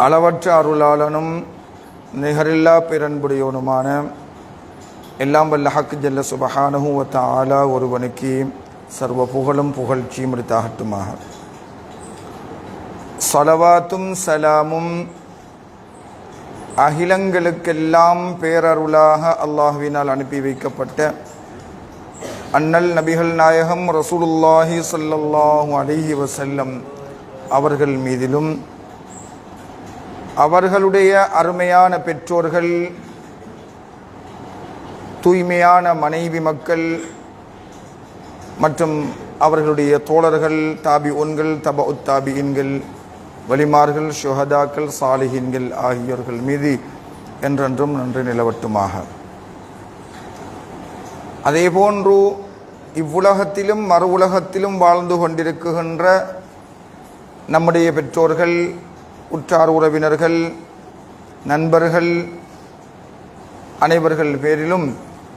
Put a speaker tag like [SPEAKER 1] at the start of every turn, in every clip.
[SPEAKER 1] அளவற்ற அருளாளனும் நிகரில்லா பேரன்புடையவனுமான எல்லாம் வல்ல ஹக் ஜல்ல சுபஹானஹு வ தஆலா ஒருவனுக்கு சர்வ புகழும் புகழ்ச்சியும் உரித்தாகட்டுமாக. ஸலவாத்தும் சலாமும் அகிலங்களுக்கெல்லாம் பேரருளாக அல்லாஹ்வினால் அனுப்பி வைக்கப்பட்ட அண்ணல் நபிகள் நாயகம் ரசூலுல்லாஹி ஸல்லல்லாஹு அலைஹி வஸல்லம் அவர்கள் மீதிலும் அவர்களுடைய அருமையான பெற்றோர்கள், தூய்மையான மனைவி மக்கள் மற்றும் அவர்களுடைய தோழர்கள், தாபிஊன்கள், தபஉத் தாபிஈன்கள், வலிமார்கள், ஷுஹதாக்கள், சாலிஹீன்கள் ஆகியோர்கள் மீது என்றென்றும் நன்றி நிலவட்டுமாக. அதேபோன்று இவ்வுலகத்திலும் மறு உலகத்திலும் வாழ்ந்து கொண்டிருக்கின்ற நம்முடைய பெற்றோர்கள், உற்றார் உறவினர்கள், நண்பர்கள் அனைவர்கள் பேரிலும்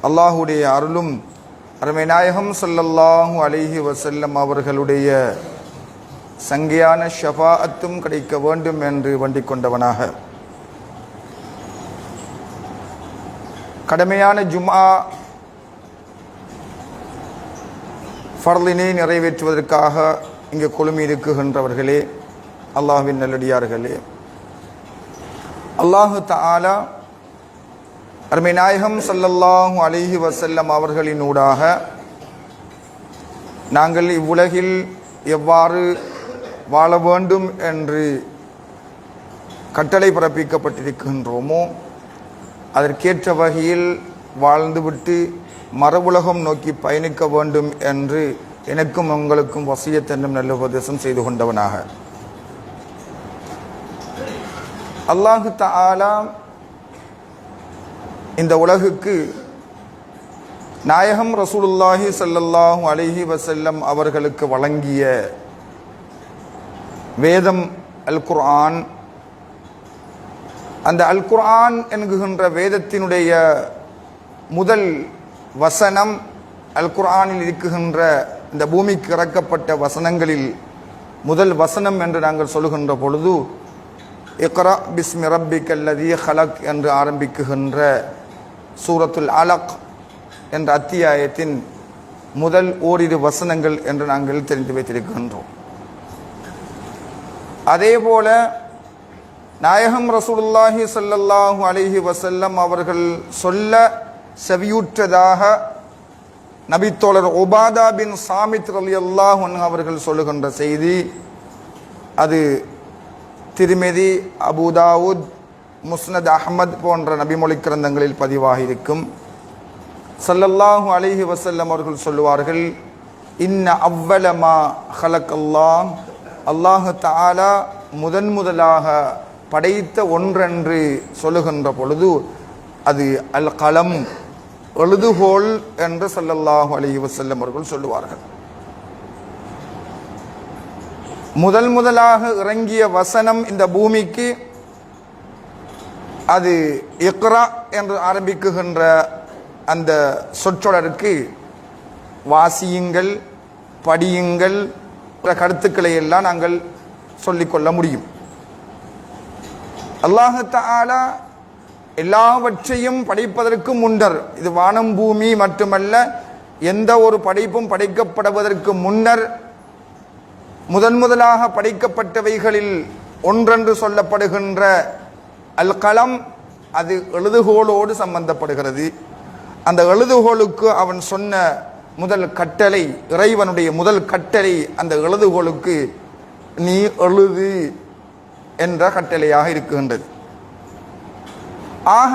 [SPEAKER 1] அல்லாஹுடைய அருளும் அருமை நாயகம் ஸல்லல்லாஹு அலைஹி வஸல்லம் அவர்களுடைய சங்கையான ஷஃபாஅத்தும் கிடைக்க வேண்டும் என்று வேண்டிக் கொண்டவனாக, கடமையான ஜும்ஆ ஃபர்லினை நிறைவேற்றுவதற்காக இங்கு குழுமி இருக்குகின்றவர்களே, அல்லாஹ்வின் நல்லடியார்களே, அல்லாஹு தஆலா அருமை நாயகம் ஸல்லல்லாஹு அலைஹி வஸல்லம் அவர்களினூடாக நாங்கள் இவ்வுலகில் எவ்வாறு வாழ வேண்டும் என்று கட்டளை பிறப்பிக்கப்பட்டிருக்கின்றோமோ அதற்கேற்ற வகையில் வாழ்ந்துவிட்டு மறுவுலகம் நோக்கி பயணிக்க வேண்டும் என்று எனக்கும் உங்களுக்கும் வசியத் என்னும் நல்ல உபதேசம் செய்து கொண்டவனாக, அல்லாஹு தஆலா இந்த உலகுக்கு நாயகம் ரசூலுல்லாஹி ஸல்லல்லாஹு அலைஹி வஸல்லம் அவர்களுக்கு வழங்கிய வேதம் அல் குர்ஆன். அந்த அல் குர்ஆன் என்கின்ற வேதத்தினுடைய முதல் வசனம், அல் குர்ஆனில் இருக்குகின்ற இந்த பூமிக்கு இறக்கப்பட்ட வசனங்களில் முதல் வசனம் என்று நாங்கள் சொல்லுகின்ற பொழுது இக்ரா பிஸ்மி ரப்பிக்கல்லதீ ஹலக் என்று ஆரம்பிக்குகின்ற சூரத்துல் அலக் என்ற அத்தியாயத்தின் முதல் ஓரிரு வசனங்கள் என்று நாங்கள் தெரிந்து வைத்திருக்கின்றோம். அதேபோல நாயகம் ரசூலுல்லாஹி ஸல்லல்லாஹு அலைஹி வஸல்லம் அவர்கள் சொல்ல செவியுற்றதாக நபித்தோழர் உபாதா பின் சாமித் ரலியல்லாஹு அன்ஹு அவர்கள் சொல்லுகின்ற செய்தி, அது திர்மிதி, அபூ தாவூத், முஸ்னத் அஹ்மத் போன்ற நபிமொழி கிரந்தங்களில் பதிவாகி இருக்கும். ஸல்லல்லாஹு அலைஹி வஸல்லம் அவர்கள் சொல்லுவார்கள், இன்ன அவ்வலமா ஹலக்கல்லாஹ், அல்லாஹு தஆலா முதலாக படைத்த ஒன்றென்று சொல்லுகின்ற பொழுது அது அல் கலம், எழுதுகோள் என்று ஸல்லல்லாஹு அலைஹி வஸல்லம் அவர்கள் சொல்லுவார்கள். முதலாக இறங்கிய வசனம் இந்த பூமிக்கு அது இக்ரா என்று ஆரம்பிக்குகின்ற அந்த சொற்றொடருக்கு வாசியுங்கள், படியுங்கள் என்ற கருத்துக்களை எல்லாம் நாங்கள் சொல்லிக்கொள்ள முடியும். அல்லாஹு தஆலா எல்லாவற்றையும் படைப்பதற்கு முன்னர், இது வானம் பூமி மட்டுமல்ல, எந்த ஒரு படைப்பும் படைக்கப்படுவதற்கு முன்னர் முதலாக படைக்கப்பட்டவைகளில் ஒன்றென்று சொல்லப்படுகின்ற அல் கலம், அது எழுதுகோளோடு சம்பந்தப்படுகிறது. அந்த எழுதுகோளுக்கு அவன் சொன்ன முதல் கட்டளை, இறைவனுடைய முதல் கட்டளை, அந்த எழுதுகோளுக்கு நீ எழுது என்ற கட்டளையாக இருக்கின்றது. ஆக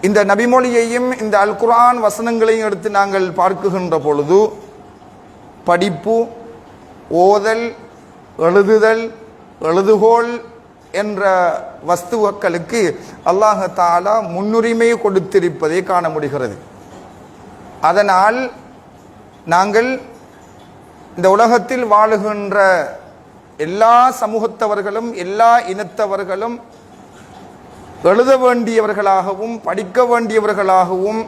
[SPEAKER 1] இந்த நபிமொழியையும் இந்த அல் குர்ஆன் வசனங்களையும் எடுத்து நாங்கள் பார்க்குகின்ற பொழுது படிப்பு, ஓதல், எழுதுதல், எழுதுகோள் என்ற வஸ்துக்களுக்கு அல்லாஹ் தஆலா முன்னுரிமை கொடுத்திருப்பதை காண முடிகிறது. அதனால் நாங்கள் இந்த உலகத்தில் வாழுகின்ற எல்லா சமூகத்தவர்களும் எல்லா இனத்தவர்களும் எழுத வேண்டியவர்களாகவும் படிக்க வேண்டியவர்களாகவும்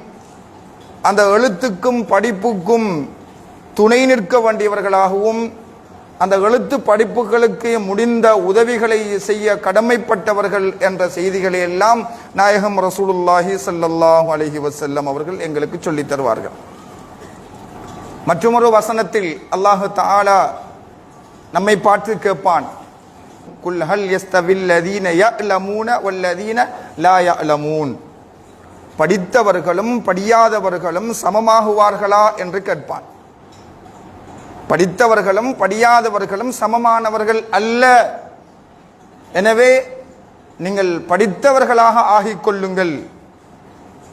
[SPEAKER 1] அந்த எழுத்துக்கும் படிப்புக்கும் துணை நிற்க வேண்டியவர்களாகவும் அந்த எழுத்து படிப்புகளுக்கு முடிந்த உதவிகளை செய்ய கடமைப்பட்டவர்கள் என்ற செய்திகளை எல்லாம் நாயகம் ரசூலுல்லாஹி ஸல்லல்லாஹு அலைஹி வஸல்லம் அவர்கள் எங்களுக்கு சொல்லித் தருவார்கள். மற்றொரு வசனத்தில் அல்லாஹ் தஆலா நம்மை பார்த்து கேட்பான், குல் ஹல் யஸ்தவில் லதீன யஅலமூன வல்லதீன லா யஅலமூன், படித்தவர்களும் படியாதவர்களும் சமமாகுவார்களா என்று கேட்பான். படித்தவர்களும் படியாதவர்களும் சமமானவர்கள் அல்ல. எனவே நீங்கள் படித்தவர்களாக ஆகிக் கொள்ளுங்கள்.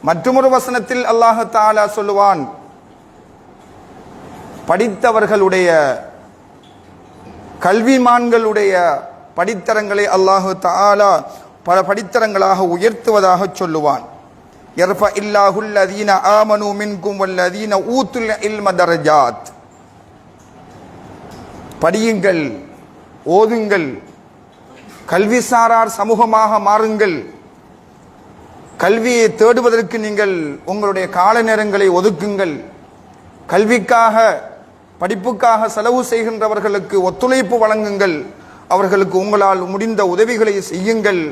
[SPEAKER 1] மற்றொரு வசனத்தில் அல்லாஹ் தஆலா சொல்லுவான், படித்தவர்களுடைய கல்விமான்களுடைய படித்தரங்களை அல்லாஹ் தஆலா பல படித்தரங்களாக உயர்த்துவதாக சொல்லுவான். யர்ஃப இல்லாஹுல் லதீன ஆமனூ மின்கும் வல்லதீன ஊத்துல் இல்ம தரஜாத். படியுங்கள், ஓதுங்கள், கல்விசாரார் சமூகமாக மாறுங்கள். கல்வியை தேடுவதற்கு நீங்கள் உங்களுடைய கால நேரங்களை ஒதுக்குங்கள். கல்விக்காக படிப்புக்காக செலவு செய்கின்றவர்களுக்கு ஒத்துழைப்பு வழங்குங்கள். அவர்களுக்கு உங்களால் முடிந்த உதவிகளை செய்யுங்கள்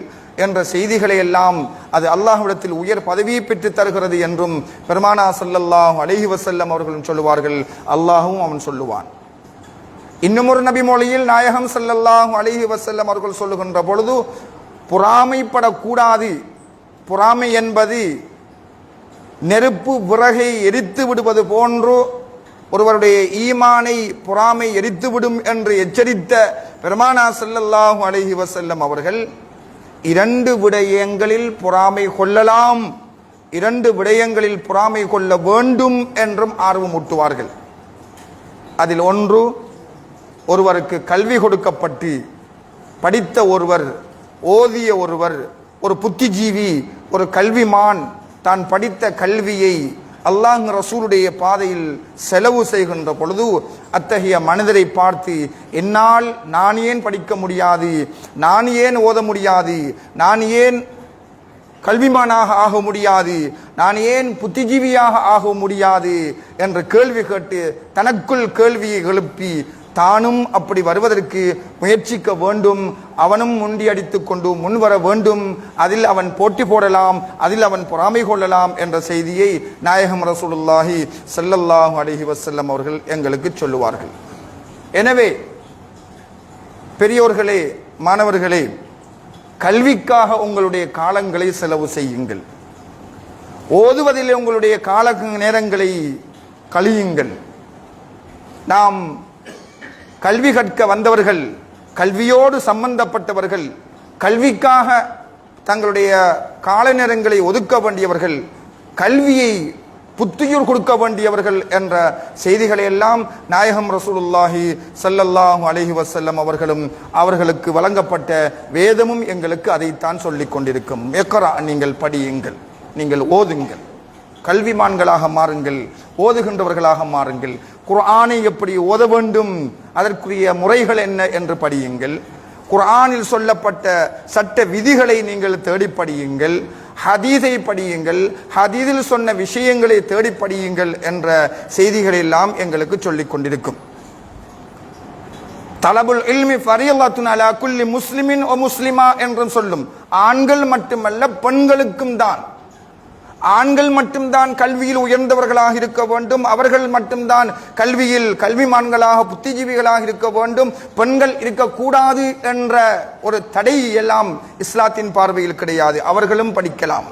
[SPEAKER 1] என்ற செய்திகளை எல்லாம் அது அல்லாஹ்விடத்தில் உயர் பதவியை பெற்று தருகிறது என்றும் பெருமானா ஸல்லல்லாஹு அலைஹி வஸல்லம் அவர்களும் சொல்லுவார்கள். அல்லாஹ்வும் அவன் சொல்லுவான். இன்னும் ஒரு நபி மொழியில் நாயகம் ஸல்லல்லாஹு அலைஹி வஸல்லம் அவர்கள் சொல்லுகின்ற பொழுது, பொறாமைப்படக்கூடாது. பொறாமை என்பது நெருப்பு விறகை எரித்து விடுவது போன்று ஒருவருடைய ஈமானை பொறாமை எரித்துவிடும் என்று எச்சரித்த பெருமானா ஸல்லல்லாஹு அலைஹி வஸல்லம் அவர்கள் 2 விடயங்களில் பொறாமை கொள்ளலாம், 2 விடயங்களில் பொறாமை கொள்ள வேண்டும் என்றும் ஆர்வம் ஊட்டுவார்கள். அதில் ஒன்று, ஒருவருக்கு கல்வி கொடுக்கப்பட்டு படித்த ஒருவர், ஓதிய ஒருவர், ஒரு புத்திஜீவி, ஒரு கல்விமான் தான் படித்த கல்வியை அல்லாஹ் ரசூலுடைய பாதையில் செலவு செய்கின்ற பொழுது அத்தகைய மனிதரை பார்த்து, என்னால் நான் ஏன் படிக்க முடியாது, நான் ஏன் ஓத முடியாது, நான் ஏன் கல்விமானாக ஆக முடியாது, நான் ஏன் புத்திஜீவியாக ஆக முடியாது என்று கேள்வி கேட்டு தனக்குள் கேள்வியை எழுப்பி தானும் அப்படி வருவதற்கு முயற்சிக்க வேண்டும், அவனும் முண்டியடித்து கொண்டு முன்வர வேண்டும், அதில் அவன் போட்டி போடலாம், அதில் அவன் பொறாமை கொள்ளலாம் என்ற செய்தியை நாயகம் ரசூலுல்லாஹி ஸல்லல்லாஹு அலைஹி வஸல்லம் அவர்கள் எங்களுக்கு சொல்லுவார்கள். எனவே பெரியோர்களே, மாணவர்களே, கல்விக்காக உங்களுடைய காலங்களை செலவு செய்யுங்கள். ஓதுவதில் உங்களுடைய கால நேரங்களை கழியுங்கள். நாம் கல்வி கற்க வந்தவர்கள், கல்வியோடு சம்பந்தப்பட்டவர்கள், கல்விக்காக தங்களுடைய கால நேரங்களை ஒதுக்க வேண்டியவர்கள், கல்வியை புத்துயிர் கொடுக்க வேண்டியவர்கள் என்ற செய்திகளை எல்லாம் நாயகம் ரசூலுல்லாஹி ஸல்லல்லாஹு அலைஹி வஸல்லம் அவர்களும் அவர்களுக்கு வழங்கப்பட்ட வேதமும் எங்களுக்கு அதைத்தான் சொல்லிக் கொண்டிருக்கும். இக்ரா, நீங்கள் படியுங்கள், நீங்கள் ஓதுங்கள், கல்விமான்களாக மாறுங்கள், ஓதுகின்றவர்களாக மாறுங்கள். குர்ஆனை எப்படி ஓத வேண்டும், அதற்குரிய முறைகள் என்ன என்று படியுங்கள். குர்ஆனில் சொல்லப்பட்ட சட்ட விதிகளை நீங்கள் தேடி படியுங்கள். ஹதீஸை படியுங்கள், ஹதீஸில் சொன்ன விஷயங்களை தேடி படியுங்கள் என்ற செய்திகளை எல்லாம் எங்களுக்கு சொல்லிக் கொண்டிருக்கும். தலபுல் இல்மி ஃபரீலத்துன் அலா குல்லி முஸ்லிமின் வ முஸ்லிமா என்றும் சொல்லும். ஆண்கள் மட்டுமல்ல, பெண்களுக்கும் தான். ஆண்கள் மட்டும்தான் கல்வியில் உயர்ந்தவர்களாக இருக்க வேண்டும், அவர்கள் மட்டும்தான் கல்வியில் கல்விமான்களாக புத்திஜீவிகளாக இருக்க வேண்டும், பெண்கள் இருக்கக்கூடாது என்ற ஒரு தடை எல்லாம் இஸ்லாத்தின் பார்வையில் கிடையாது. அவர்களும் படிக்கலாம்,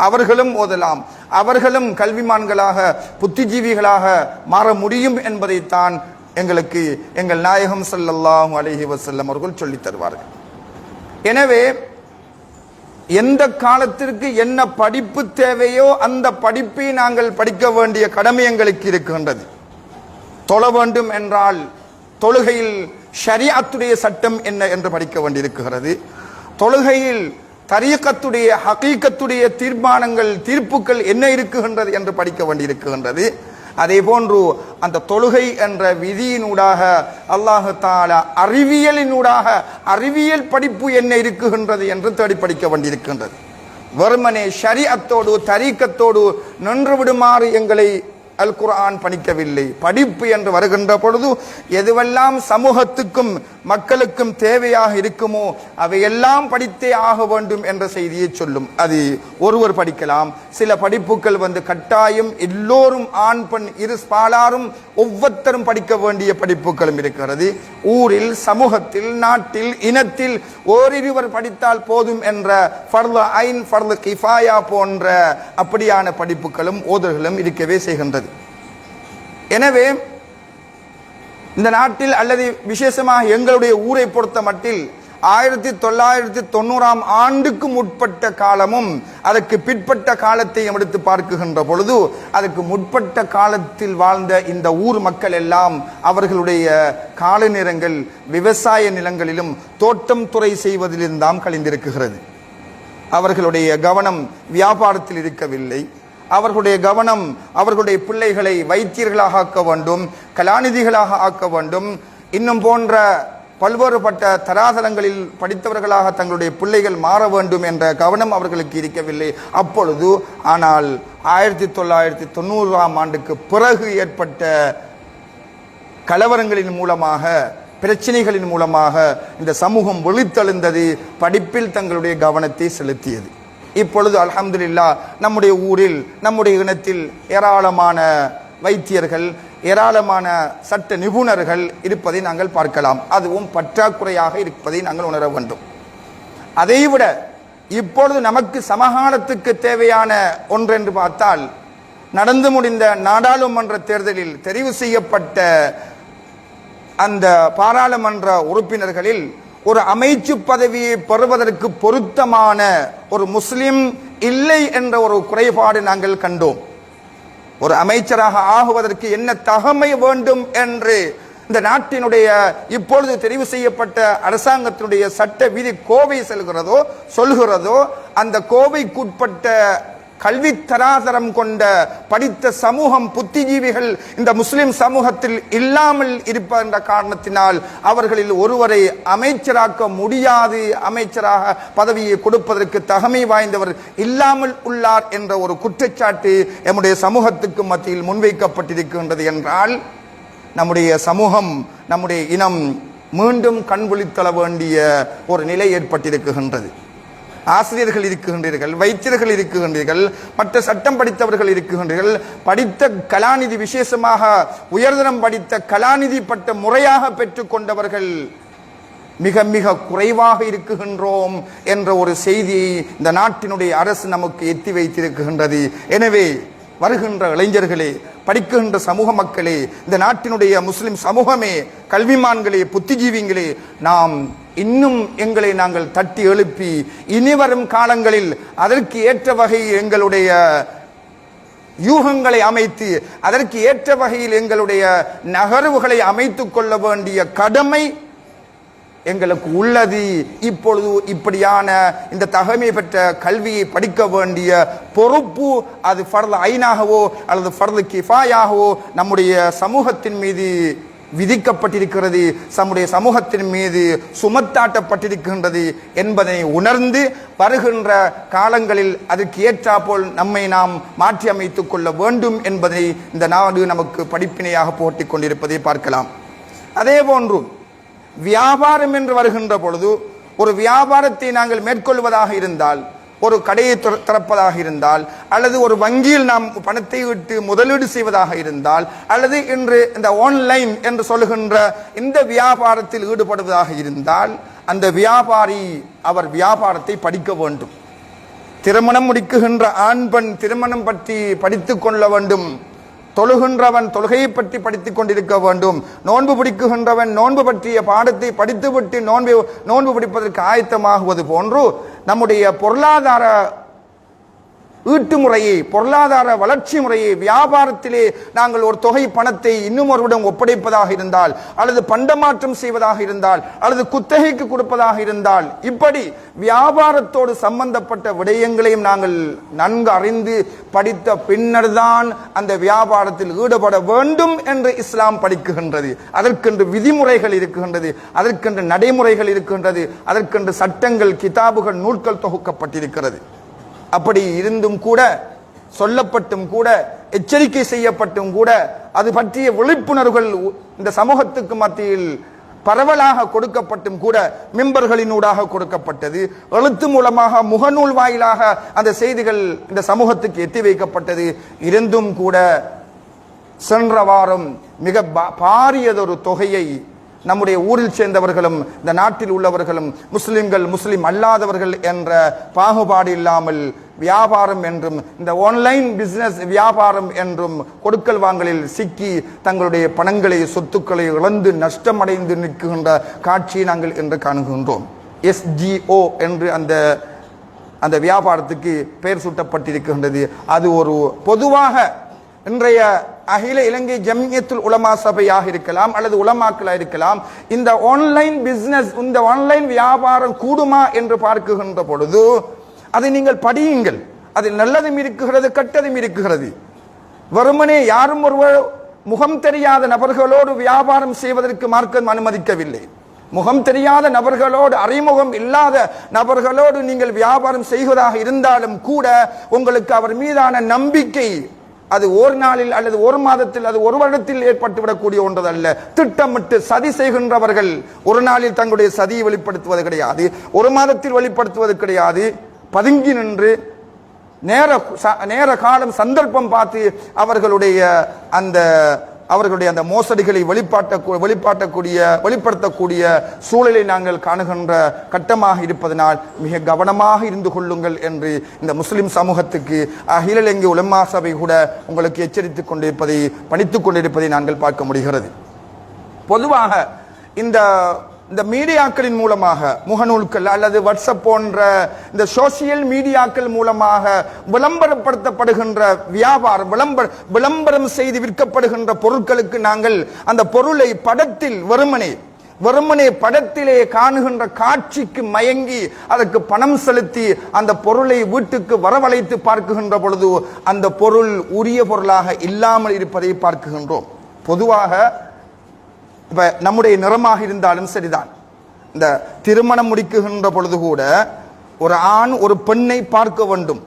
[SPEAKER 1] அவர்களும் ஓதலாம், அவர்களும் கல்விமான்களாக புத்திஜீவிகளாக மாற முடியும் என்பதைத்தான் எங்களுக்கு எங்கள் நாயகம் ஸல்லல்லாஹு அலைஹி வஸல்லம் அவர்கள் சொல்லித் தருவார்கள். எனவே எந்த காலத்திற்கு என்ன படிப்பு தேவையோ அந்த படிப்பை நாங்கள் படிக்க வேண்டிய கடமை எங்களுக்கு இருக்கின்றது. தொழ வேண்டும் என்றால் தொழுகையில் ஷரீஅத்துடைய சட்டம் என்ன என்று படிக்க வேண்டியிருக்கிறது. தொழுகையில் தரீகத்துடைய ஹகீகத்துடைய தீர்மானங்கள், தீர்ப்புகள் என்ன இருக்குகின்றது என்று படிக்க வேண்டியிருக்கின்றது. அதே போன்று அந்த தொழுகை என்ற விதியினூடாக அல்லாஹ் தஆலா அறிவியலினூடாக அறிவியல் படிப்பு என்ன இருக்குகின்றது என்று தேடி படிக்க வேண்டியிருக்கின்றது. வெறுமனே ஷரீஅத்தோடு தரீகத்தோடு நின்று விடுமாறு எங்களை அல் குர்ஆன் படிக்கவில்லை. படிப்பு என்று வருகின்ற பொழுது எதுவெல்லாம் சமூகத்துக்கும் மக்களுக்கும் தேவையாக இருக்குமோ அவையெல்லாம் படித்தே ஆக வேண்டும் என்ற செய்தியை சொல்லும். அது ஒருவர் படிக்கலாம். சில படிப்புகள் கட்டாயம் எல்லோரும் ஆண் பெண் இரு பாலாரும் ஒவ்வொருத்தரும் படிக்க வேண்டிய படிப்புகளும் இருக்கிறது. ஊரில், சமூகத்தில், நாட்டில், இனத்தில் ஓரிருவர் படித்தால் போதும் என்ற ஃபர்து ஐன், ஃபர்து கிஃபாயா போன்ற அப்படியான படிப்புகளும் ஓதல்களும் இருக்கவே செய்கின்றது. எனவே இந்த நாட்டில் அல்லது விசேஷமாக எங்களுடைய ஊரை பொறுத்த மட்டில் 1990 ஆண்டுக்கு முற்பட்ட காலமும் அதற்கு பிற்பட்ட காலத்தையும் எடுத்து பார்க்குகின்ற பொழுது அதற்கு முற்பட்ட காலத்தில் வாழ்ந்த இந்த ஊர் மக்கள் எல்லாம் அவர்களுடைய கால நேரங்கள் விவசாய நிலங்களிலும் தோட்டம் துறை செய்வதிலிருந்தாம் கழிந்திருக்கிறது. அவர்களுடைய கவனம் வியாபாரத்தில் இருக்கவில்லை. அவர்களுடைய கவனம் அவர்களுடைய பிள்ளைகளை வைத்தியர்களாக ஆக்க வேண்டும், கலாநிதிகளாக ஆக்க வேண்டும், இன்னும் போன்ற பல்வேறுபட்ட தராதரங்களில் படித்தவர்களாக தங்களுடைய பிள்ளைகள் மாற வேண்டும் என்ற கவனம் அவர்களுக்கு இருக்கவில்லை அப்பொழுது. ஆனால் 1990 ஆண்டுக்கு பிறகு ஏற்பட்ட கலவரங்களின் மூலமாக, பிரச்சனைகளின் மூலமாக இந்த சமூகம் விழித்தெழுந்தது, படிப்பில் தங்களுடைய கவனத்தை செலுத்தியது. இப்பொழுது அல்ஹம்துலில்லாஹ் நம்முடைய ஊரில், நம்முடைய இனத்தில் ஏராளமான வைத்தியர்கள், ஏராளமான சட்ட நிபுணர்கள் இருப்பதை நாங்கள் பார்க்கலாம். அதுவும் பற்றாக்குறையாக இருப்பதை நாங்கள் உணர வேண்டும். அதைவிட இப்பொழுது நமக்கு சமகாலத்துக்கு தேவையான ஒன்றென்று பார்த்தால், நடந்து முடிந்த நாடாளுமன்ற தேர்தலில் தெரிவு செய்யப்பட்ட அந்த பாராளுமன்ற உறுப்பினர்களில் ஒரு அமைச்சு பதவியை பெறுவதற்கு பொருத்தமான ஒரு முஸ்லிம் இல்லை என்ற ஒரு குறைபாடு நாங்கள் கண்டோம். ஒரு அமைச்சராக ஆகுவதற்கு என்ன தகமை வேண்டும் என்று இந்த நாட்டினுடைய இப்பொழுது தெரிவு செய்யப்பட்ட அரசாங்கத்தினுடைய சட்ட விதி கோவை சொல்கிறதோ அந்த கோவைக்குட்பட்ட கல்வி தராதரம் கொண்ட படித்த சமூகம், புத்திஜீவிகள் இந்த முஸ்லிம் சமூகத்தில் இல்லாமல் இருப்ப காரணத்தினால் அவர்களில் ஒருவரை அமைச்சராக்க முடியாது, அமைச்சராக பதவியை கொடுப்பதற்கு தகமை வாய்ந்தவர் இல்லாமல் உள்ளார் என்ற ஒரு குற்றச்சாட்டு நம்முடைய சமூகத்துக்கு மத்தியில் முன்வைக்கப்பட்டிருக்கின்றது என்றால், நம்முடைய சமூகம், நம்முடைய இனம் மீண்டும் கண்விழித்தள வேண்டிய ஒரு நிலை ஏற்பட்டிருக்கின்றது. ஆசிரியர்கள் இருக்குகின்றீர்கள், வைத்தியர்கள் இருக்குகின்றீர்கள், மற்ற சட்டம் படித்தவர்கள் இருக்குகின்றீர்கள், படித்த கலாநிதி, விசேஷமாக உயர்தரம் படித்த கலாநிதி பட்ட முறையாக பெற்றுக்கொண்டவர்கள் மிக மிக குறைவாக இருக்குகின்றோம் என்ற ஒரு செய்தியை இந்த நாட்டினுடைய அரசு நமக்கு எத்தி வைத்திருக்கின்றது. எனவே வருகின்ற இளைஞர்களே, படிக்கின்ற சமூக மக்களே, இந்த நாட்டினுடைய முஸ்லிம் சமூகமே, கல்விமான்களே, புத்திஜீவிங்களே, நாம் இன்னும் எங்களை நாங்கள் தட்டி எழுப்பி இனிவரும் காலங்களில் அதற்கு ஏற்ற வகையில் எங்களுடைய யூகங்களை அமைத்து, அதற்கு ஏற்ற வகையில் எங்களுடைய நகர்வுகளை அமைத்துக் கொள்ள வேண்டிய கடமை எங்களுக்கு உள்ளது. இப்பொழுது இப்படியான இந்த தகமை பெற்ற கல்வியை படிக்க வேண்டிய பொறுப்பு அது ஃபர்து ஐனாகவோ அல்லது ஃபர்து கிஃபாயாகவோ நம்முடைய சமூகத்தின் மீது விதிக்கப்பட்டிருக்கிறது, நம்முடைய சமூகத்தின் மீது சுமத்தாட்டப்பட்டிருக்கின்றது என்பதை உணர்ந்து வருகின்ற காலங்களில் அதற்கு ஏற்றாப்போல் நம்மை நாம் மாற்றி அமைத்துக் கொள்ள வேண்டும் என்பதை இந்த நாடு நமக்கு படிப்பினையாக போட்டிக் கொண்டிருப்பதை பார்க்கலாம். அதே போன்று வியாபாரம் என்று வருகின்ற பொழுது, ஒரு வியாபாரத்தை நாங்கள் மேற்கொள்வதாக இருந்தால், ஒரு கடையை திறப்பதாக இருந்தால், அல்லது ஒரு வங்கியில் நாம் பணத்தை விட்டு முதலீடு செய்வதாக இருந்தால், அல்லது இன்று இந்த ஆன்லைன் என்று சொல்லுகின்ற இந்த வியாபாரத்தில் ஈடுபடுவதாக இருந்தால், அந்த வியாபாரி அவர் வியாபாரத்தை படிக்க வேண்டும். திருமணம் முடிக்குகின்ற ஆண் பெண் திருமணம் பற்றி படித்துக் கொள்ள வேண்டும். தொழுகின்றவன் தொழுகையை பற்றி படித்துக் கொண்டிருக்க வேண்டும். நோன்பு பிடிக்குகின்றவன் நோன்பு பற்றிய பாடத்தை படித்துவிட்டு நோன்பு பிடிப்பதற்கு ஆயத்தமாகுவது போன்று நம்முடைய பொருளாதார ஈட்டு முறையை, பொருளாதார வளர்ச்சி முறையை, வியாபாரத்திலே நாங்கள் ஒரு தொகை பணத்தை இன்னும் ஒருவரிடம் ஒப்படைப்பதாக இருந்தால், அல்லது பண்டமாற்றம் செய்வதாக இருந்தால், அல்லது குத்தகைக்கு கொடுப்பதாக இருந்தால், இப்படி வியாபாரத்தோடு சம்பந்தப்பட்ட விடயங்களையும் நாங்கள் நன்கு அறிந்து படித்த பின்னர் தான் அந்த வியாபாரத்தில் ஈடுபட வேண்டும் என்று இஸ்லாம் படிக்குகின்றது. அதற்கென்று விதிமுறைகள் இருக்குகின்றது, அதற்கென்று நடைமுறைகள் இருக்கின்றது, அதற்கென்று சட்டங்கள், கிதாபுகள், நூல்கள் தொகுக்கப்பட்டிருக்கிறது. அப்படி இருந்தும் கூட சொல்லப்பட்டும் கூட, எச்சரிக்கை செய்யப்பட்டும் கூட, அது பற்றிய விழிப்புணர்வுகள் இந்த சமூகத்துக்கு மத்தியில் பரவலாக கொடுக்கப்பட்டும் கூட, மிம்பர்களினூடாக கொடுக்கப்பட்டது, எழுத்து மூலமாக முகநூல் வாயிலாக அந்த செய்திகள் இந்த சமூகத்துக்கு எத்தி வைக்கப்பட்டது. இருந்தும் கூட சென்ற வாரம் மிக பாரியதொரு தொகையை நம்முடைய ஊரில் சேர்ந்தவர்களும் இந்த நாட்டில் உள்ளவர்களும் முஸ்லிம்கள் முஸ்லிம் அல்லாதவர்கள் என்ற பாகுபாடு இல்லாமல் வியாபாரம் என்றும் இந்த ஆன்லைன் பிசினஸ் வியாபாரம் என்றும் கொடுக்கல் வாங்கலில் சிக்கி தங்களுடைய பணங்களை சொத்துக்களை இழந்து நஷ்டமடைந்து நிற்கின்ற காட்சியை நாங்கள் இன்று காணுகின்றோம். SGO என்று அந்த வியாபாரத்துக்கு பெயர் சூட்டப்பட்டிருக்கின்றது. அது ஒரு பொதுவாக இன்றைய அகில இலங்கை ஜம்இய்யத்துல் உலமா சபையாக இருக்கலாம் அல்லது உலமாக்களாக இருக்கலாம். இந்த ஆன்லைன் பிசினஸ், இந்த ஆன்லைன் வியாபாரம் கூடுமா என்று பார்க்குகின்ற பொழுது அதை நீங்கள் படியுங்கள். அதில் நல்லதும் இருக்கிறது, கெட்டதும் இருக்கிறது. வெறுமனே யாரும் ஒருவர் முகம் தெரியாத நபர்களோடு வியாபாரம் செய்வதற்கு மார்க்கம் அனுமதிக்கவில்லை. முகம் தெரியாத நபர்களோடு, அறிமுகம் இல்லாத நபர்களோடு நீங்கள் வியாபாரம் செய்வதாக இருந்தாலும் கூட உங்களுக்கு அவர் மீதான நம்பிக்கை அது ஒரு நாளில் அல்லது ஒரு மாதத்தில் அது ஒரு வருடத்தில் ஏற்பட்டுவிடக்கூடிய ஒன்றதல்ல. திட்டமிட்டு சதி செய்கின்றவர்கள் ஒரு நாளில் தங்களுடைய சதியை வெளிப்படுத்துவது கிடையாது, ஒரு மாதத்தில் வெளிப்படுத்துவது கிடையாது. பதுங்கி நின்று நேர காலம் சந்தர்ப்பம் பார்த்து அவர்களுடைய அந்த மோசடிகளை வெளிப்படுத்தக்கூடிய சூழலை நாங்கள் காணுகின்ற கட்டமாக இருப்பதனால் மிக கவனமாக இருந்து கொள்ளுங்கள் என்று இந்த முஸ்லிம் சமூகத்துக்கு அகில இலங்கை உலமா சபை கூட உங்களுக்கு எச்சரித்துக் கொண்டிருப்பதை, பணித்துக் கொண்டிருப்பதை நாங்கள் பார்க்க முடிகிறது. பொதுவாக இந்த மீடியாக்களின் மூலமாக, முகநூல்கள் அல்லது வாட்ஸ்அப் போன்ற இந்த சோசியல் மீடியாக்கள் மூலமாக விளம்பரப்படுத்தப்படுகின்ற விளம்பரம் செய்து விற்கப்படுகின்ற பொருட்களுக்கு நாங்கள் அந்த பொருளை படத்தில் வெறுமனே படத்திலே காணுகின்ற காட்சிக்கு மயங்கி அதற்கு பணம் செலுத்தி அந்த பொருளை வீட்டுக்கு வரவழைத்து பார்க்குகின்ற பொழுது அந்த பொருள் உரிய பொருளாக இல்லாமல் இருப்பதை பார்க்குகின்றோம். பொதுவாக இப்ப நம்முடைய நிறமாக இருந்தாலும் சரிதான், இந்த திருமணம் முடிக்குகின்ற பொழுது கூட ஒரு ஆண் ஒரு பெண்ணை பார்க்க வேண்டும்.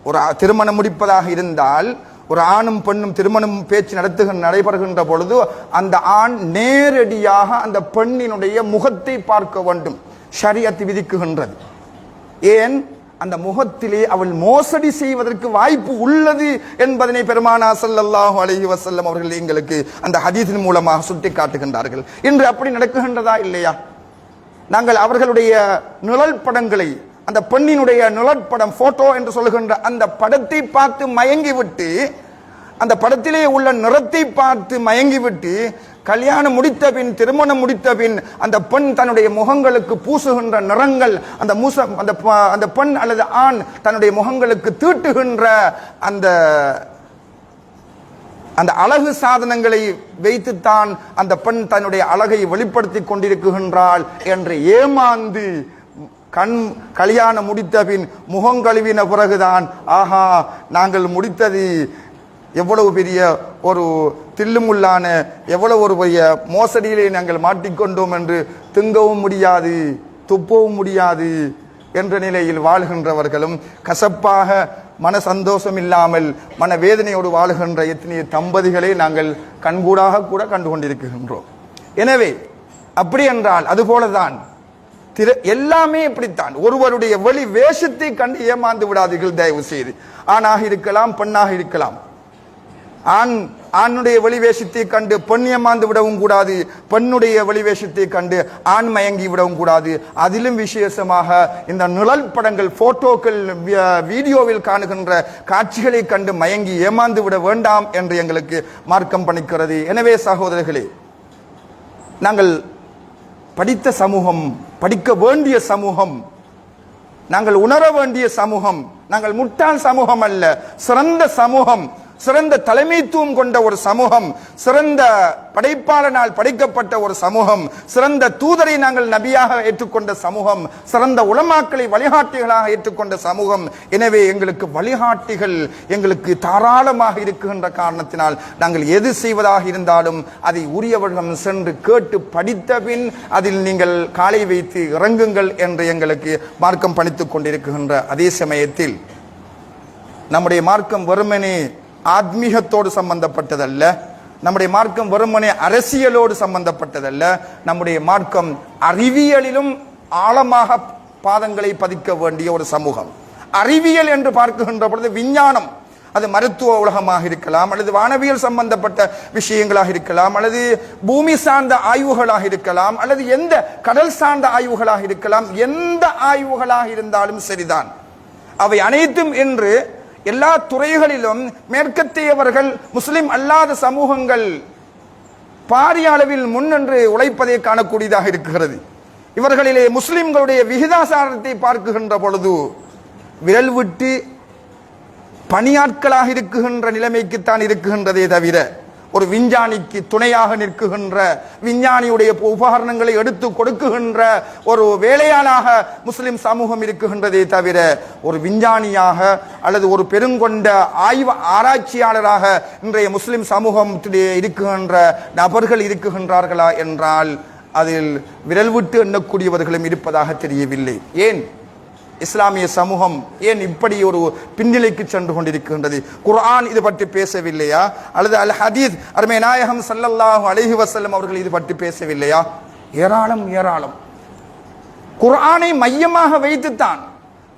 [SPEAKER 1] ஒரு திருமணம் முடிப்பதாக இருந்தால் ஒரு ஆணும் பெண்ணும் திருமணம் பேச்சு நடைபெறுகின்ற பொழுது அந்த ஆண் நேரடியாக அந்த பெண்ணினுடைய முகத்தை பார்க்க வேண்டும். ஷரியத் விதிக்குகின்றது. ஏன்? அந்த முகத்திலே அவள் மோசடி செய்வதற்கு வாய்ப்பு உள்ளது என்பதனை பெருமானா ஸல்லல்லாஹு அலைஹி வஸல்லம் அவர்கள் எங்களுக்கு அந்த ஹதீஸின் மூலமாக சுட்டி காட்டுகின்றார்கள். இன்று அப்படி நடக்குகின்றதா இல்லையா? நாங்கள் அவர்களுடைய நிழல் படங்களை, அந்த பெண்ணினுடைய நிழற்படம், போட்டோ என்று சொல்லுகின்ற அந்த படத்தை பார்த்து மயங்கிவிட்டு, அந்த படத்திலே உள்ள நிறத்தை பார்த்து மயங்கிவிட்டு, கல்யாணம் முடித்த பின், திருமணம் முடித்த பின் அந்த பெண் தன்னுடைய முகங்களுக்கு பூசுகின்ற நிறங்கள், அந்த பெண் அல்லது ஆண் தன்னுடைய முகங்களுக்கு தீட்டுகின்ற அந்த அழகு சாதனங்களை வைத்துத்தான் அந்த பெண் தன்னுடைய அழகை வெளிப்படுத்தி கொண்டிருக்கின்றாள் என்று ஏமாந்து கல்யாணம் முடித்த பின் முகம் கழுவின பிறகுதான், ஆஹா நாங்கள் முடித்தது எவ்வளவு பெரிய ஒரு தில்லுமுள்ளான, எவ்வளவு ஒரு பெரிய மோசடியிலே நாங்கள் மாட்டிக்கொண்டோம் என்று திங்கவும் முடியாது, துப்பவும் முடியாது என்ற நிலையில் வாழ்கின்றவர்களும், கசப்பாக மன சந்தோஷம் இல்லாமல் மன வேதனையோடு வாழ்கின்ற எத்தனைய தம்பதிகளை நாங்கள் கண்கூடாக கூட கண்டு கொண்டிருக்கின்றோம். எனவே அப்படி என்றால் அதுபோலதான் எல்லாமே இப்படித்தான். ஒருவருடைய வெளி வேஷத்தை கண்டு ஏமாந்து விடாதீர்கள் தயவு செய்து. ஆணாக இருக்கலாம், பெண்ணாக இருக்கலாம். ஆணுடைய வெளிவேஷத்தை கண்டு பெண் ஏமாந்து விடவும் கூடாது, பெண்ணுடைய வெளிவேஷத்தை கண்டு ஆண் மயங்கி விடவும் கூடாது. அதிலும் விசேஷமாக இந்த நிழல் படங்கள், போட்டோக்கள், வீடியோவில் காணுகின்ற காட்சிகளை கண்டு மயங்கி ஏமாந்து விட வேண்டாம் என்று எங்களுக்கு மார்க்கம் பணிக்கிறது. எனவே சகோதரர்களே, நாங்கள் படித்த சமூகம், படிக்க வேண்டிய சமூகம், நாங்கள் உணர வேண்டிய சமூகம், நாங்கள் முட்டாள் சமூகம் அல்ல, சிறந்த சமூகம், சிறந்த தலைமைத்துவம் கொண்ட ஒரு சமூகம், சிறந்த படைப்பாளனால் படைக்கப்பட்ட ஒரு சமூகம், சிறந்த தூதரை நாங்கள் நபியாக ஏற்றுக்கொண்ட சமூகம், சிறந்த உலமாக்களை வழிகாட்டிகளாக ஏற்றுக்கொண்ட சமூகம். எனவே எங்களுக்கு வழிகாட்டிகள் எங்களுக்கு தாராளமாக இருக்கின்ற காரணத்தினால் நாங்கள் எது செய்வதாக இருந்தாலும் அதை உரியவர்களிடம் சென்று கேட்டு படித்த பின் அதில் நீங்கள் காலை வைத்து இறங்குங்கள் என்று எங்களுக்கு மார்க்கம் பணித்துக் கொண்டிருக்கின்ற அதே சமயத்தில் நம்முடைய மார்க்கம் வெறுமனே ஆத்மீகத்தோடு சம்பந்தப்பட்டதல்ல, நம்முடைய மார்க்கம் வெறுமனே அரசியலோடு சம்பந்தப்பட்டதல்ல. நம்முடைய மார்க்கம் அறிவியலிலும் ஆழமாக பாதங்களை பதிக்க வேண்டிய ஒரு சமூகம். அறிவியல் என்று பார்க்கின்ற பொழுது விஞ்ஞானம், அது மருத்துவ உலகமாக இருக்கலாம், அல்லது வானவியல் சம்பந்தப்பட்ட விஷயங்களாக இருக்கலாம், அல்லது பூமி சார்ந்த ஆய்வுகளாக இருக்கலாம், அல்லது எந்த கடல் சார்ந்த ஆய்வுகளாக இருக்கலாம். எந்த ஆய்வுகளாக இருந்தாலும் சரிதான். அவை அனைத்தும் என்று எல்லா துறைகளிலும் மேற்கத்தியவர்கள், முஸ்லிம் அல்லாத சமூகங்கள் பாரிய அளவில் முன்னின்று உழைப்பதை காணக்கூடியதாக இருக்கிறது. இவர்களிலே முஸ்லிம்களுடைய விகிதாசாரத்தை பார்க்குகின்ற பொழுது விரல் விட்டு பணியாட்களாக இருக்குகின்ற நிலைமைக்குத்தான் இருக்குகின்றதே தவிர, ஒரு விஞ்ஞானிக்கு துணையாக நிற்குகின்ற, விஞ்ஞானியுடைய உபகரணங்களை எடுத்து கொடுக்குகின்ற ஒரு வேலையாளாக முஸ்லிம் சமூகம் இருக்குகின்றதே தவிர, ஒரு விஞ்ஞானியாக அல்லது ஒரு பெருங்கொண்ட ஆராய்ச்சியாளராக இன்றைய முஸ்லிம் சமூகத்திலே இருக்குகின்ற நபர்கள் இருக்குகின்றார்களா என்றால் அதில் விரல் விட்டு எண்ணக்கூடியவர்களும் இருப்பதாக தெரியவில்லை. ஏன் இஸ்லாமிய சமூகம் ஏன் இப்படி ஒரு பின்னிலைக்கு சென்று கொண்டிருக்கின்றது? குர்ஆன் இது பற்றி பேசவில்லையா? அல்லது அல் ஹதீஸ் அருமை நாயகம் ஸல்லல்லாஹு அலைஹி வஸல்லம் அவர்கள் இது பற்றி பேசவில்லையா? ஏராளம் ஏராளம். குர்ஆனை மையமாக வைத்துத்தான்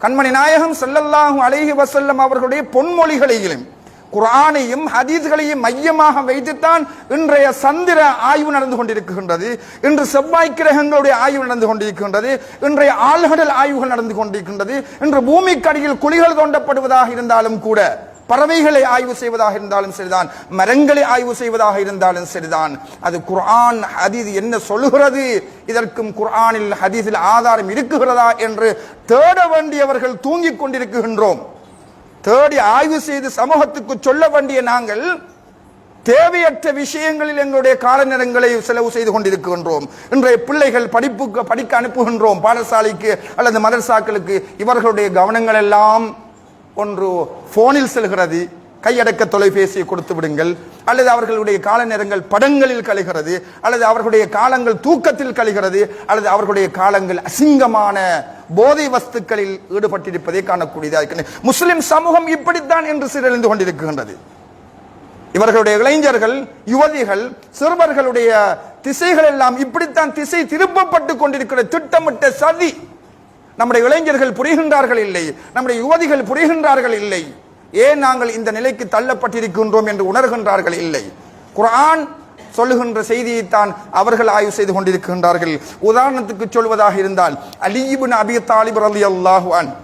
[SPEAKER 1] கண்மணி நாயகம் ஸல்லல்லாஹு அலைஹி வஸல்லம் அவர்களுடைய பொன்மொழிகளையும் குர்ஆனையும் ஹதீஸ்களையும் மையமாக வைத்துத்தான் இன்றைய சந்திர ஆய்வு நடந்து கொண்டிருக்கின்றது, இன்று செவ்வாய் கிரகங்களுடைய ஆய்வு நடந்து கொண்டிருக்கின்றது, இன்றைய ஆழ்கடல் ஆய்வுகள் நடந்து கொண்டிருக்கின்றது, இன்று பூமிக்கடியில் குழிகள் தோண்டப்படுவதாக இருந்தாலும் கூட, பறவைகளை ஆய்வு செய்வதாக இருந்தாலும் சரிதான், மரங்களை ஆய்வு செய்வதாக இருந்தாலும் சரிதான், அது குர்ஆன் ஹதீஸ் என்ன சொல்லுகிறது, இதற்கும் குர்ஆனில் ஹதீஸில் ஆதாரம் இருக்குகிறதா என்று தேட வேண்டியவர்கள் தூங்கிக் கொண்டிருக்கின்றோம். தேடி ஆய்வு செய்து சமூகத்துக்கு சொல்ல வேண்டிய நாங்கள் தேவையற்ற விஷயங்களில் எங்களுடைய கால நேரங்களை செலவு செய்து கொண்டிருக்கின்றோம். இன்றைய பிள்ளைகள் படிக்க அனுப்புகின்றோம் பாடசாலைக்கு அல்லது மதரசாக்களுக்கு. இவர்களுடைய கவனங்கள் எல்லாம் ஒன்று போனில் செல்கிறது, கையடக்க தொலைபேசியை கொடுத்து விடுங்கள், அல்லது அவர்களுடைய கால நேரங்கள் படங்களில் கழிகிறது, அல்லது அவர்களுடைய காலங்கள் தூக்கத்தில் கழிகிறது, அல்லது அவர்களுடைய காலங்கள் அசிங்கமான போதை வஸ்துக்களில் ஈடுபட்டிருப்பதை காணக்கூடியதாக இருக்கிறது. முஸ்லிம் சமூகம் இப்படித்தான் என்று சீரழிந்து கொண்டிருக்கின்றது. இவர்களுடைய இளைஞர்கள், யுவதிகள், சிறுவர்களுடைய திசைகள் எல்லாம் இப்படித்தான் திசை திருப்பப்பட்டு கொண்டிருக்கிற திட்டமிட்ட சதி. நம்முடைய இளைஞர்கள் புரிகின்றார்கள் இல்லை, நம்முடைய யுவதிகள் புரிகின்றார்கள் இல்லை. ஏன் நாங்கள் இந்த நிலைக்கு தள்ளப்பட்டிருக்கின்றோம் என்று உணர்கின்றார்கள் இல்லை. குர்ஆன் சொல்லுகின்ற செய்தியைத்தான் அவர்கள் ஆய்வு செய்து கொண்டிருக்கின்றார்கள். உதாரணத்துக்கு சொல்வதாக இருந்தால், அலி இப்னு அபி தாலிப் ரலியல்லாஹு அன்ஹு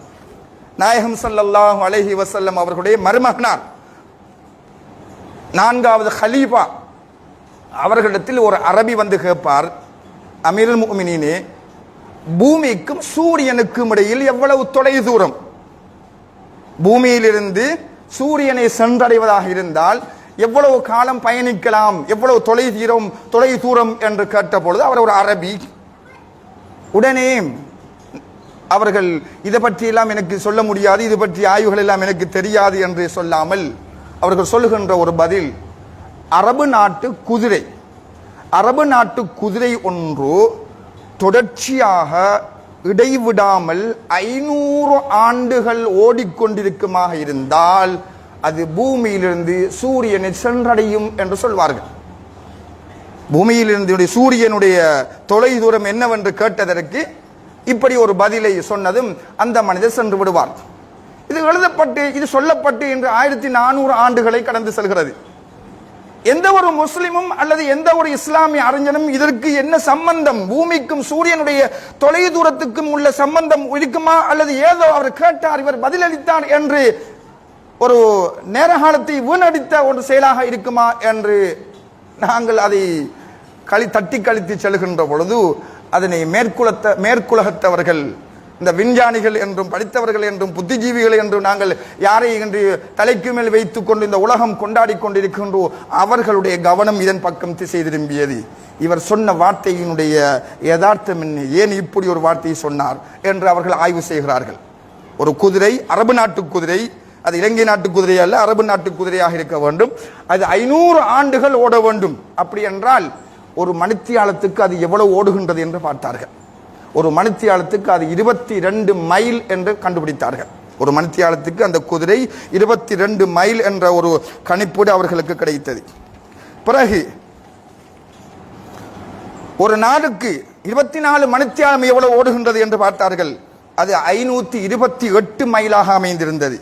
[SPEAKER 1] நாயகம் ஸல்லல்லாஹு அலைஹி வஸல்லம் அவர்களுடைய மருமகனார், 4வது ஹலீஃபா. அவர்களிடத்தில் ஒரு அரபி வந்து கேட்பார், அமீருல் முஃமினீனே, பூமிக்கும் சூரியனுக்கும் இடையில் எவ்வளவு தொலை தூரம்? பூமியிலிருந்து சூரியனை சென்றடைவதாக இருந்தால் எவ்வளவு காலம் பயணிக்கலாம், எவ்வளவு தொலை தூரம் என்று கேட்ட பொழுது அவர் ஒரு அரபி. உடனே அவர்கள் இதை பற்றி எல்லாம் எனக்கு சொல்ல முடியாது, இது பற்றி ஆய்வுகள் எல்லாம் எனக்கு தெரியாது என்று சொல்லாமல் அவர்கள் சொல்லுகின்ற ஒரு பதில், அரபு நாட்டு குதிரை ஒன்று தொடர்ச்சியாக இடைவிடாமல் 500 ஆண்டுகள் ஓடிக்கொண்டிருக்குமாக இருந்தால் அது பூமியிலிருந்து சூரியனை சென்றடையும் என்று சொல்வார்கள். பூமியிலிருந்து சூரியனுடைய தொலை தூரம் என்னவென்று கேட்டதற்கு இப்படி ஒரு பதிலை சொன்னதும் அந்த மனிதர் சென்று விடுவார். இது எழுதப்பட்டு, இது சொல்லப்பட்டு இன்று 1400 ஆண்டுகளை கடந்து செல்கிறது. எந்த ஒரு முஸ்லிமும் அல்லது எந்த ஒரு இஸ்லாமிய அறிஞனும் இதற்கு என்ன சம்பந்தம், பூமிக்கும் சூரியனுடைய தொலை தூரத்துக்கும் உள்ள சம்பந்தம் இருக்குமா, அல்லது ஏதோ அவர் கேட்டார் இவர் பதிலளித்தார் என்று ஒரு நேர காலத்தை வீணடித்த ஒரு செயலாக இருக்குமா என்று நாங்கள் அதை தட்டி கழித்து செல்கின்ற பொழுது அதனை மேற்குலகத்தவர்கள், இந்த விஞ்ஞானிகள் என்றும் படித்தவர்கள் என்றும் புத்திஜீவிகள் என்றும் நாங்கள் யாரை இன்று தலைக்கு மேல் வைத்துக் கொண்டு இந்த உலகம் கொண்டாடி கொண்டிருக்கின்றோம், அவர்களுடைய கவனம் இதன் பக்கம் திசை திரும்பியது. இவர் சொன்ன வார்த்தையினுடைய யதார்த்தம் என்ன, ஏன் இப்படி ஒரு வார்த்தையை சொன்னார் என்று அவர்கள் ஆய்வு செய்கிறார்கள். ஒரு குதிரை, அரபு நாட்டு குதிரை, அது இலங்கை நாட்டு குதிரை அல்ல, அரபு நாட்டு குதிரையாக இருக்க வேண்டும், அது 500 ஆண்டுகள் ஓட வேண்டும். அப்படி என்றால் ஒரு மணித்தியாலத்துக்கு அது எவ்வளவு ஓடுகின்றது என்று பார்த்தார்கள். ஒரு மணித்தியாலத்துக்கு அது 22 மைல் என்று கண்டுபிடித்தார்கள். ஒரு மணித்தியாலத்துக்கு அந்த குதிரை 22 மைல் என்ற ஒரு கணிப்பீடு அவர்களுக்கு கிடைத்தது. பிறகு ஒரு நாளுக்கு 24 மணித்தியாலம் எவ்வளவு ஓடுகின்றது என்று பார்த்தார்கள். அது 528 மைலாக அமைந்திருந்தது.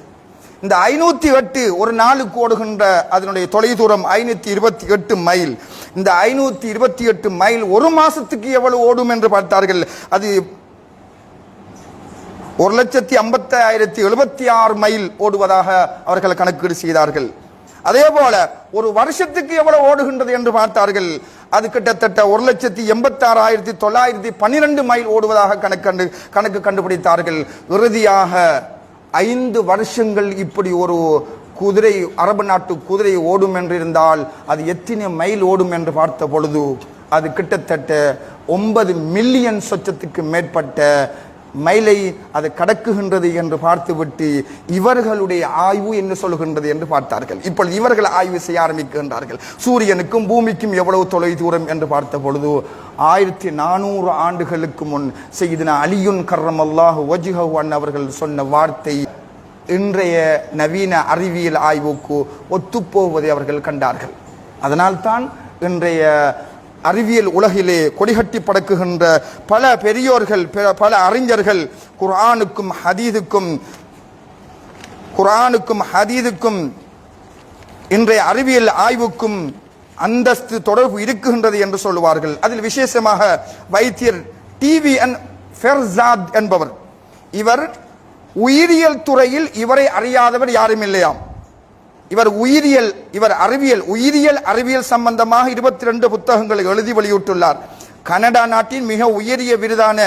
[SPEAKER 1] இந்த 508 ஒரு நாளுக்கு ஓடுகின்ற அதனுடைய தொலைதூரம் 528 மைல். இந்த 528 மைல் ஒரு மாசத்துக்கு எவ்வளவு ஓடும் என்று பார்த்தார்கள். அது 1,50,76 மைல் ஓடுவதாக அவர்கள் கணக்கீடு செய்தார்கள். அதே போல ஒரு வருஷத்துக்கு எவ்வளவு ஓடுகின்றது என்று பார்த்தார்கள். அது கிட்டத்தட்ட 1,86,912 மைல் ஓடுவதாக கணக்கு கண்டுபிடித்தார்கள். இறுதியாக 5 வருஷங்கள் இப்படி ஒரு குதிரை, அரபு நாட்டு குதிரை ஓடும் என்று இருந்தால் அது எத்தனை மைல் ஓடும் என்று பார்த்த பொழுது அது கிட்டத்தட்ட 9 மில்லியன் சொச்சத்துக்கு மேற்பட்ட மைலை அது கடக்குகின்றது என்று பார்த்துவிட்டு இவர்களுடைய ஆய்வு என்ன சொல்கின்றது என்று பார்த்தார்கள். இப்பொழுது இவர்கள் ஆய்வு செய்ய ஆரம்பிக்கின்றார்கள். சூரியனுக்கும் பூமிக்கும் எவ்வளவு தொலை தூரம் என்று பார்த்த பொழுது 1400 ஆண்டுகளுக்கு முன் சையதுனா அலியுன் கர்ரமல்லாஹு வஜ்ஹஹு அவர்கள் சொன்ன வார்த்தை இன்றைய நவீன அறிவியல் ஆய்வுக்கு ஒத்துப்போவதை அவர்கள் கண்டார்கள். அதனால்தான் இன்றைய அறிவியல் உலகிலே கொடிகட்டி பறக்குகின்ற பல பெரியோர்கள், பல அறிஞர்கள் குர்ஆனுக்கும் ஹதீதுக்கும் இன்றைய அறிவியல் ஆய்வுக்கும் அந்தஸ்து தொடர்பு இருக்குகின்றது என்று சொல்லுவார்கள். அதில் விசேஷமாக வைத்தியர் டிவிஎன் ஃபெர்சாத் என்பவர், இவர் உயிரியல் துறையில் இவரை அறியாதவர் யாரும் இல்லையாம். இவர் உயிரியல் அறிவியல் சம்பந்தமாக 22 புத்தகங்களை எழுதி வெளியிட்டுள்ளார். கனடா நாட்டின் மிக உயரிய விருதான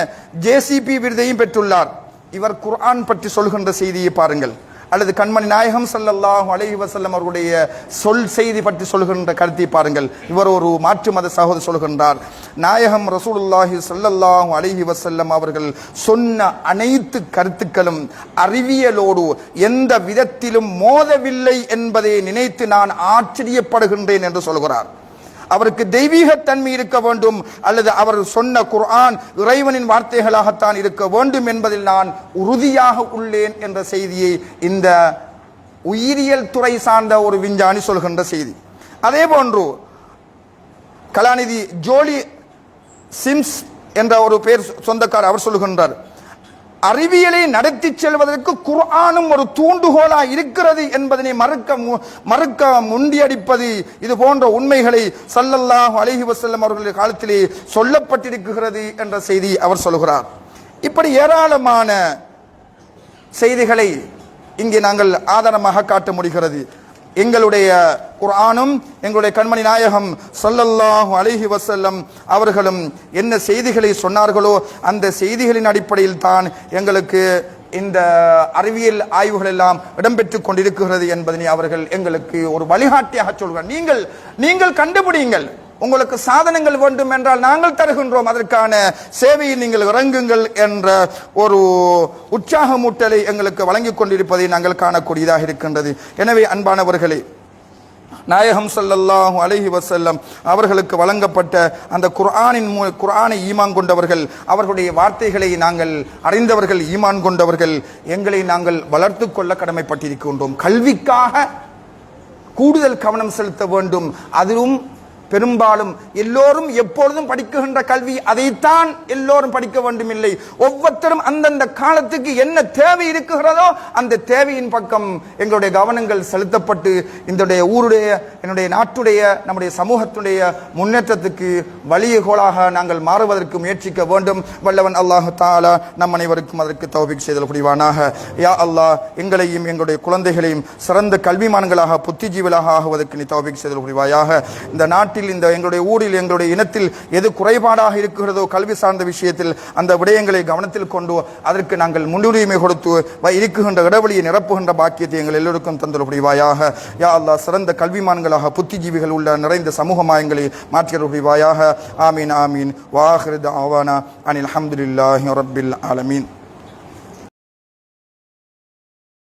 [SPEAKER 1] JCP விருதையும் பெற்றுள்ளார். இவர் குர்ஆன் பற்றி சொல்கின்ற செய்தியை பாருங்கள், அல்லது கண்மணி நாயகம் ஸல்லல்லாஹு அலைஹி வஸல்லம் அவருடைய செய்தி பற்றி சொல்கின்ற கருத்தை பாருங்கள். இவர் ஒரு மாற்று மத சகோதரர் சொல்கின்றார், நாயகம் ரசூலுல்லாஹி ஸல்லல்லாஹு அலைஹி வஸல்லம் அவர்கள் சொன்ன அனைத்து கருத்துக்களும் அறிவியலோடு எந்த விதத்திலும் மோதவில்லை என்பதை நினைத்து நான் ஆச்சரியப்படுகின்றேன் என்று சொல்கிறார். அவருக்கு தெய்வீகத்தன்மை இருக்க வேண்டும், அல்லது அவர் சொன்ன குர்ஆன் இறைவனின் வார்த்தைகளாகத்தான் இருக்க வேண்டும் என்பதில் நான் உறுதியாக உள்ளேன் என்ற செய்தியை இந்த உயிரியல் துறை சார்ந்த ஒரு விஞ்ஞானி சொல்கின்ற செய்தி. அதே போன்று கலாநிதி ஜோலி சிம்ஸ் என்ற ஒரு பேர் சொந்தக்காரர், அவர் சொல்லுகின்றார், அறிவியலை நடத்தி செல்வதற்கு குர்ஆனும் ஒரு தூண்டுகோலா இருக்கிறது என்பதனை மறுக்க முண்டியடிப்பது இது போன்ற உண்மைகளை ஸல்லல்லாஹு அலைஹி வஸல்லம் அவர்களுடைய காலத்திலே சொல்லப்பட்டிருக்கிறது என்ற செய்தி அவர் சொல்கிறார். இப்படி ஏராளமான செய்திகளை இங்கே நாங்கள் ஆதாரமாக காட்ட முடிகிறது. எங்களுடைய குர்ஆனும் எங்களுடைய கண்மணி நாயகம் ஸல்லல்லாஹு அலைஹி வஸல்லம் அவர்களும் என்ன செய்திகளை சொன்னார்களோ அந்த செய்திகளின் அடிப்படையில் தான் எங்களுக்கு இந்த அறிவியல் ஆய்வுகள் எல்லாம் இடம்பெற்றுக் கொண்டிருக்கிறது என்பதனை அவர்கள் எங்களுக்கு ஒரு வழிகாட்டியாக சொல்கிறார். நீங்கள் கண்டுபிடியுங்கள், உங்களுக்கு சாதனங்கள் வேண்டும் என்றால் நாங்கள் தருகின்றோம், அதற்கான சேவையில் நீங்கள் இறங்குங்கள் என்ற ஒரு உற்சாகமூட்டலை எங்களுக்கு வழங்கிக் கொண்டிருப்பதை நாங்கள் காணக்கூடியதாக இருக்கின்றது. எனவே அன்பானவர்களே, நாயகம் ஸல்லல்லாஹு அலைஹி வஸல்லம் அவர்களுக்கு வழங்கப்பட்ட அந்த குர்ஆனை ஈமான் கொண்டவர்கள், அவர்களுடைய வார்த்தைகளை நாங்கள் அறிந்தவர்கள், ஈமான் கொண்டவர்கள், எங்களை நாங்கள் வளர்த்து கொள்ள கடமைப்பட்டிருக்கின்றோம். கல்விக்காக கூடுதல் கவனம் செலுத்த வேண்டும். அதிலும் பெரும்பாலும் எல்லோரும் எப்பொழுதும் படிக்கின்ற கல்வி அதைத்தான் எல்லோரும் படிக்க வேண்டும் இல்லை. ஒவ்வொருத்தரும் அந்தந்த காலத்துக்கு என்ன தேவை இருக்கிறதோ அந்த தேவையின் பக்கம் எங்களுடைய கவனங்கள் செலுத்தப்பட்டு என்னுடைய ஊருடைய, என்னுடைய நாட்டுடைய, நம்முடைய சமூகத்துடைய முன்னேற்றத்துக்கு வழிகோலாக நாங்கள் மாறுவதற்கு முயற்சிக்க வேண்டும். வல்லவன் அல்லாஹ் தஆலா நம் அனைவருக்கும் அதற்கு தௌஃபீக் செய்தல் புரிவானாக. யா அல்லாஹ், எங்களையும் எங்களுடைய குழந்தைகளையும் சிறந்த கல்விமான்களாக, புத்திஜீவிகளாக ஆகுவதற்கு நீ தௌஃபீக் செய்தல் புரிவாயாக. இந்த நாட்டில், இந்த எங்களுடைய ஊரில், எங்களுடைய இனத்தில் எது குறைபாடாக இருக்கிறதோ கல்வி சார்ந்த விஷயத்தில் அந்த விடயங்களை கவனத்தில் கொண்டு அதற்கு நாங்கள் முன்னுரிமை கொடுத்து இருக்குகின்ற இடவெளியை நிரப்புகின்ற பாக்கியத்தை எங்கள் எல்லோருக்கும் தந்தல் புரிவாயாக. யா அல்லாஹ், சிறந்த கல்விமான்களாக, புத்திஜீவிகள் உள்ள நிறைந்த சமூகமாயங்களை மாற்றியல் புரிவாயாக. ஆமீன் ஆமீன். வாஹிரு தஅவானா அனில் ஹம்துலில்லாஹி ரப்பில் ஆலமீன்.